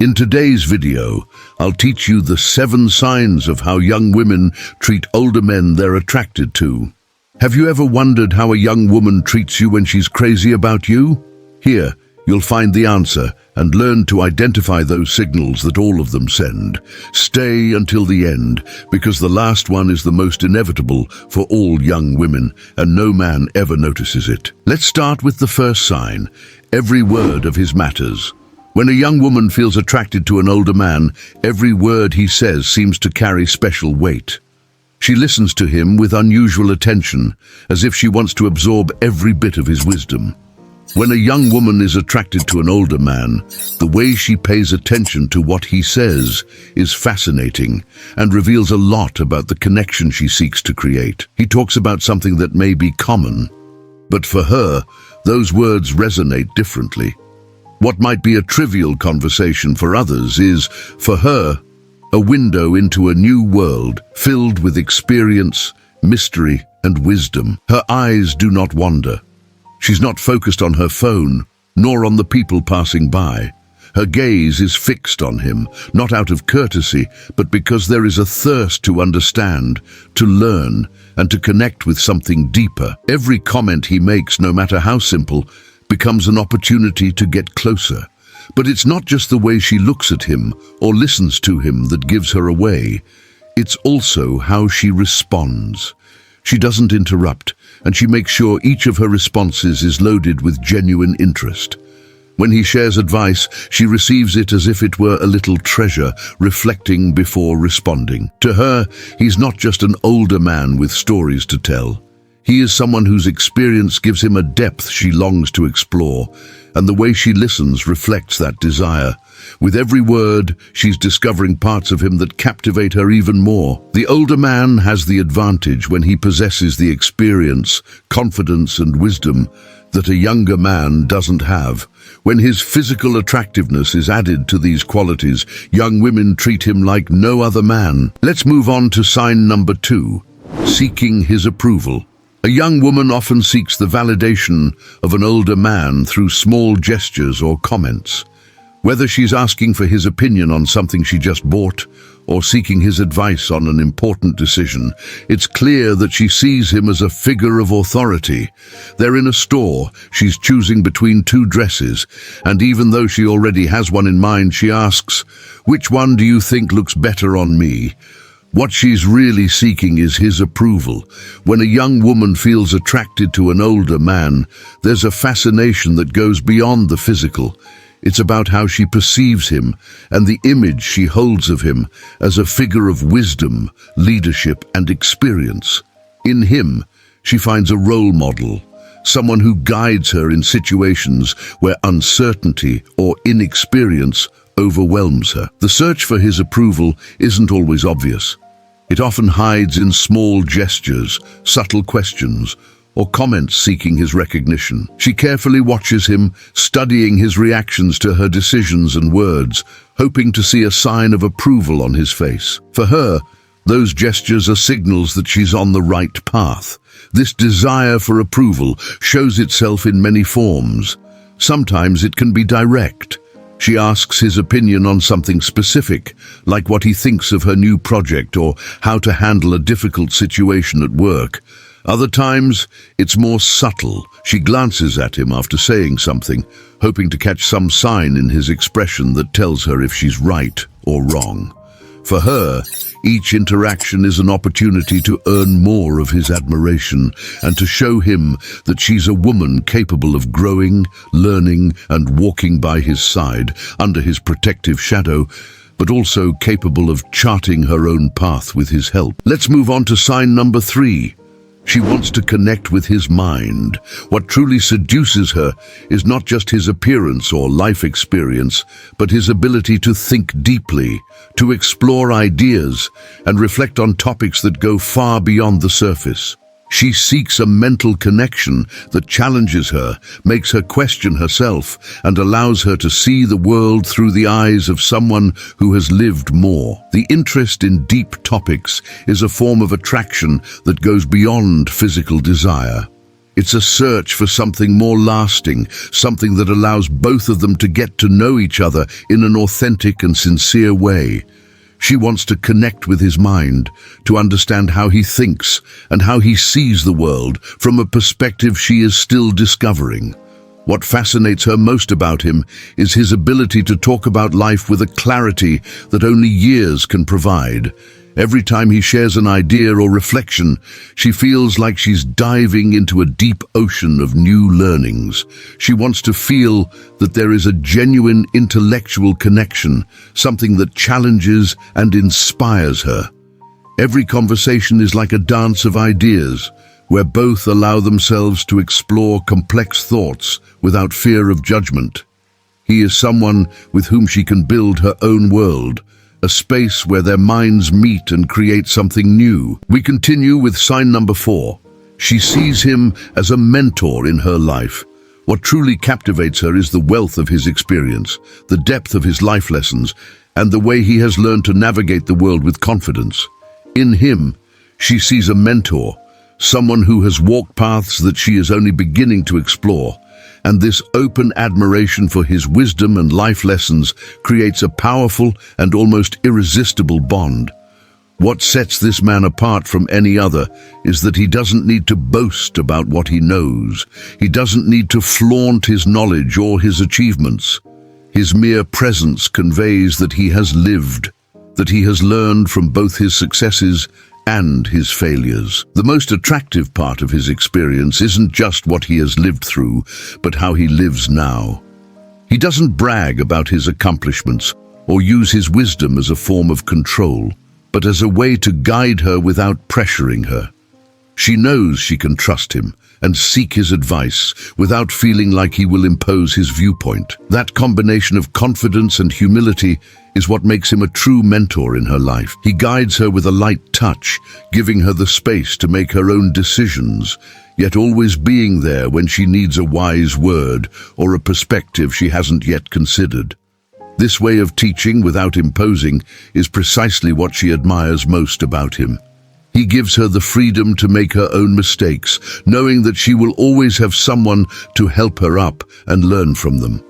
In today's video, I'll teach you the 7 signs of how young women treat older men they're attracted to. Have you ever wondered how a young woman treats you when she's crazy about you? Here, you'll find the answer and learn to identify those signals that all of them send. Stay until the end, because the last one is the most inevitable for all young women, and no man ever notices it. Let's start with the first sign. Every word of his matters. When a young woman feels attracted to an older man, every word he says seems to carry special weight. She listens to him with unusual attention, as if she wants to absorb every bit of his wisdom. When a young woman is attracted to an older man, the way she pays attention to what he says is fascinating and reveals a lot about the connection she seeks to create. He talks about something that may be common, but for her, those words resonate differently. What might be a trivial conversation for others is, for her, a window into a new world filled with experience, mystery, and wisdom. Her eyes do not wander. She's not focused on her phone, nor on the people passing by. Her gaze is fixed on him, not out of courtesy, but because there is a thirst to understand, to learn, and to connect with something deeper. Every comment he makes, no matter how simple, becomes an opportunity to get closer. But it's not just the way she looks at him or listens to him that gives her away. It's also how she responds. She doesn't interrupt, and she makes sure each of her responses is loaded with genuine interest. When he shares advice, she receives it as if it were a little treasure, reflecting before responding. To her, he's not just an older man with stories to tell. He is someone whose experience gives him a depth she longs to explore, and the way she listens reflects that desire. With every word, she's discovering parts of him that captivate her even more. The older man has the advantage when he possesses the experience, confidence, and wisdom that a younger man doesn't have. When his physical attractiveness is added to these qualities, young women treat him like no other man. Let's move on to sign number 2, seeking his approval. A young woman often seeks the validation of an older man through small gestures or comments. Whether she's asking for his opinion on something she just bought or seeking his advice on an important decision, it's clear that she sees him as a figure of authority. They're in a store, she's choosing between 2 dresses, and even though she already has one in mind, she asks, "Which one do you think looks better on me?" What she's really seeking is his approval. When a young woman feels attracted to an older man, there's a fascination that goes beyond the physical. It's about how she perceives him and the image she holds of him as a figure of wisdom, leadership, and experience. In him, she finds a role model, someone who guides her in situations where uncertainty or inexperience overwhelms her. The search for his approval isn't always obvious. It often hides in small gestures, subtle questions, or comments seeking his recognition. She carefully watches him, studying his reactions to her decisions and words, hoping to see a sign of approval on his face. For her, those gestures are signals that she's on the right path. This desire for approval shows itself in many forms. Sometimes it can be direct. She asks his opinion on something specific, like what he thinks of her new project or how to handle a difficult situation at work. Other times, it's more subtle. She glances at him after saying something, hoping to catch some sign in his expression that tells her if she's right or wrong. For her, each interaction is an opportunity to earn more of his admiration and to show him that she's a woman capable of growing, learning, and walking by his side under his protective shadow, but also capable of charting her own path with his help. Let's move on to sign number 3. She wants to connect with his mind. What truly seduces her is not just his appearance or life experience, but his ability to think deeply, to explore ideas, and reflect on topics that go far beyond the surface. She seeks a mental connection that challenges her, makes her question herself, and allows her to see the world through the eyes of someone who has lived more. The interest in deep topics is a form of attraction that goes beyond physical desire. It's a search for something more lasting, something that allows both of them to get to know each other in an authentic and sincere way. She wants to connect with his mind, to understand how he thinks and how he sees the world from a perspective she is still discovering. What fascinates her most about him is his ability to talk about life with a clarity that only years can provide. Every time he shares an idea or reflection, she feels like she's diving into a deep ocean of new learnings. She wants to feel that there is a genuine intellectual connection, something that challenges and inspires her. Every conversation is like a dance of ideas, where both allow themselves to explore complex thoughts without fear of judgment. He is someone with whom she can build her own world, a space where their minds meet and create something new. We continue with sign number 4. She sees him as a mentor in her life. What truly captivates her is the wealth of his experience, the depth of his life lessons, and the way he has learned to navigate the world with confidence. In him, she sees a mentor, someone who has walked paths that she is only beginning to explore, and this open admiration for his wisdom and life lessons creates a powerful and almost irresistible bond. What sets this man apart from any other is that he doesn't need to boast about what he knows. He doesn't need to flaunt his knowledge or his achievements. His mere presence conveys that he has lived, that he has learned from both his successes and his failures. The most attractive part of his experience isn't just what he has lived through, but how he lives now. He doesn't brag about his accomplishments or use his wisdom as a form of control, but as a way to guide her without pressuring her. She knows she can trust him and seek his advice without feeling like he will impose his viewpoint. That combination of confidence and humility is what makes him a true mentor in her life. He guides her with a light touch, giving her the space to make her own decisions, yet always being there when she needs a wise word or a perspective she hasn't yet considered. This way of teaching without imposing is precisely what she admires most about him. He gives her the freedom to make her own mistakes, knowing that she will always have someone to help her up and learn from them.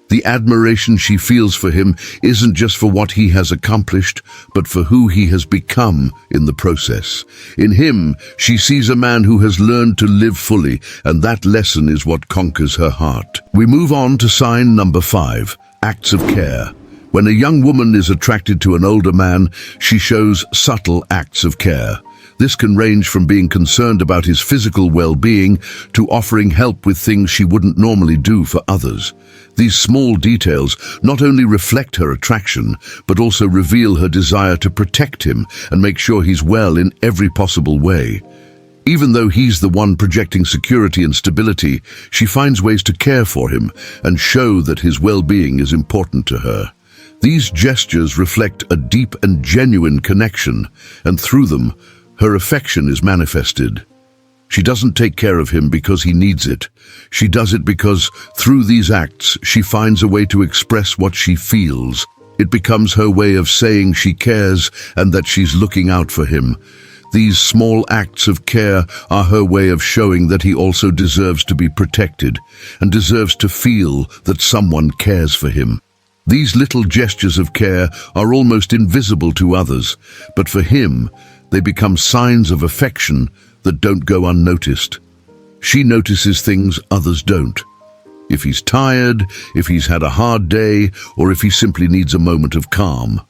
The admiration she feels for him isn't just for what he has accomplished, but for who he has become in the process. In him, she sees a man who has learned to live fully, and that lesson is what conquers her heart. We move on to sign number 5, acts of care. When a young woman is attracted to an older man, she shows subtle acts of care. This can range from being concerned about his physical well-being to offering help with things she wouldn't normally do for others. These small details not only reflect her attraction, but also reveal her desire to protect him and make sure he's well in every possible way. Even though he's the one projecting security and stability, she finds ways to care for him and show that his well-being is important to her. These gestures reflect a deep and genuine connection, and through them, her affection is manifested. She doesn't take care of him because he needs it. She does it because, through these acts, she finds a way to express what she feels. It becomes her way of saying she cares and that she's looking out for him. These small acts of care are her way of showing that he also deserves to be protected and deserves to feel that someone cares for him. These little gestures of care are almost invisible to others, but for him, they become signs of affection that don't go unnoticed. She notices things others don't. If he's tired, if he's had a hard day, or if he simply needs a moment of calm.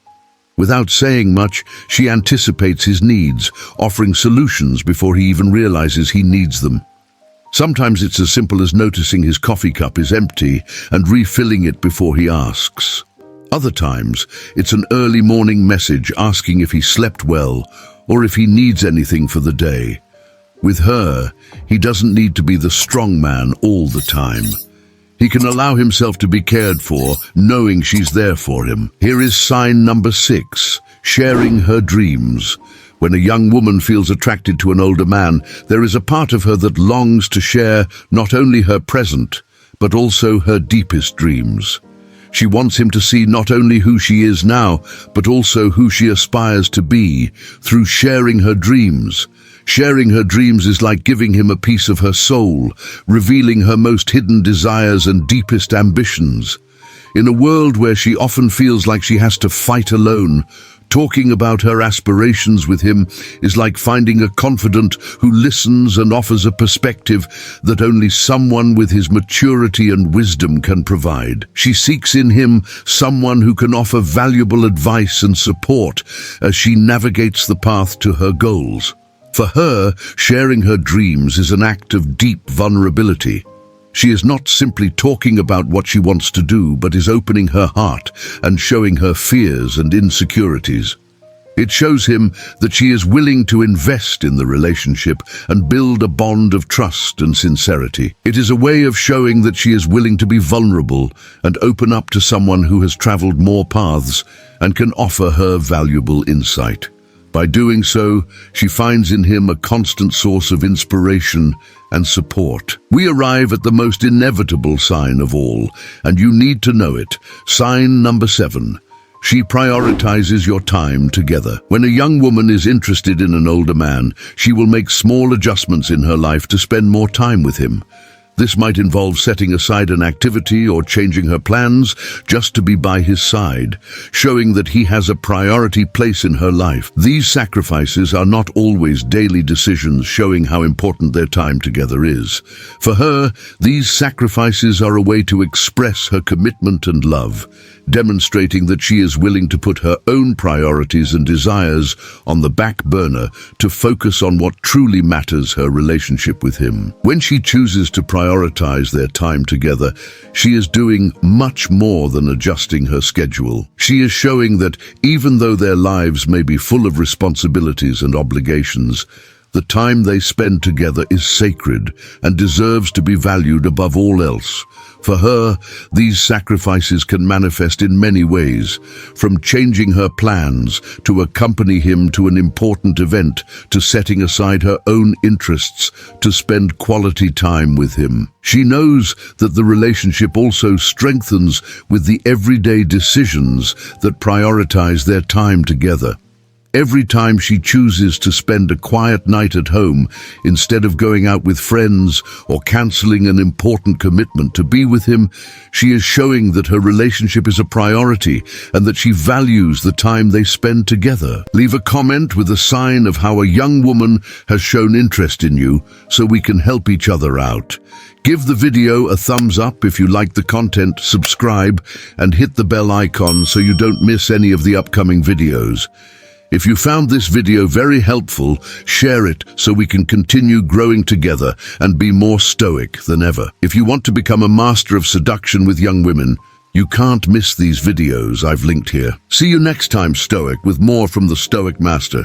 Without saying much, she anticipates his needs, offering solutions before he even realizes he needs them. Sometimes it's as simple as noticing his coffee cup is empty and refilling it before he asks. Other times, it's an early morning message asking if he slept well or if he needs anything for the day. With her, he doesn't need to be the strong man all the time. He can allow himself to be cared for, knowing she's there for him. Here is sign number 6, sharing her dreams. When a young woman feels attracted to an older man, there is a part of her that longs to share not only her present, but also her deepest dreams. She wants him to see not only who she is now, but also who she aspires to be. Through sharing her dreams, Sharing her dreams is like giving him a piece of her soul, revealing her most hidden desires and deepest ambitions. In a world where she often feels like she has to fight alone, talking about her aspirations with him is like finding a confidant who listens and offers a perspective that only someone with his maturity and wisdom can provide. She seeks in him someone who can offer valuable advice and support as she navigates the path to her goals. For her, sharing her dreams is an act of deep vulnerability. She is not simply talking about what she wants to do, but is opening her heart and showing her fears and insecurities. It shows him that she is willing to invest in the relationship and build a bond of trust and sincerity. It is a way of showing that she is willing to be vulnerable and open up to someone who has traveled more paths and can offer her valuable insight. By doing so, she finds in him a constant source of inspiration and support. We arrive at the most inevitable sign of all, and you need to know it. Sign number 7. She prioritizes your time together. When a young woman is interested in an older man, she will make small adjustments in her life to spend more time with him. This might involve setting aside an activity or changing her plans just to be by his side, showing that he has a priority place in her life. These sacrifices are not always daily decisions, showing how important their time together is. For her, these sacrifices are a way to express her commitment and love, demonstrating that she is willing to put her own priorities and desires on the back burner to focus on what truly matters: her relationship with him. When she chooses to prioritize their time together, she is doing much more than adjusting her schedule. She is showing that even though their lives may be full of responsibilities and obligations, the time they spend together is sacred and deserves to be valued above all else. For her, these sacrifices can manifest in many ways, from changing her plans to accompany him to an important event, to setting aside her own interests to spend quality time with him. She knows that the relationship also strengthens with the everyday decisions that prioritize their time together. Every time she chooses to spend a quiet night at home instead of going out with friends or canceling an important commitment to be with him, she is showing that her relationship is a priority and that she values the time they spend together. Leave a comment with a sign of how a young woman has shown interest in you so we can help each other out. Give the video a thumbs up if you like the content, subscribe, and hit the bell icon so you don't miss any of the upcoming videos. If you found this video very helpful, share it so we can continue growing together and be more stoic than ever. If you want to become a master of seduction with young women, you can't miss these videos I've linked here. See you next time, Stoic, with more from the Stoic Master.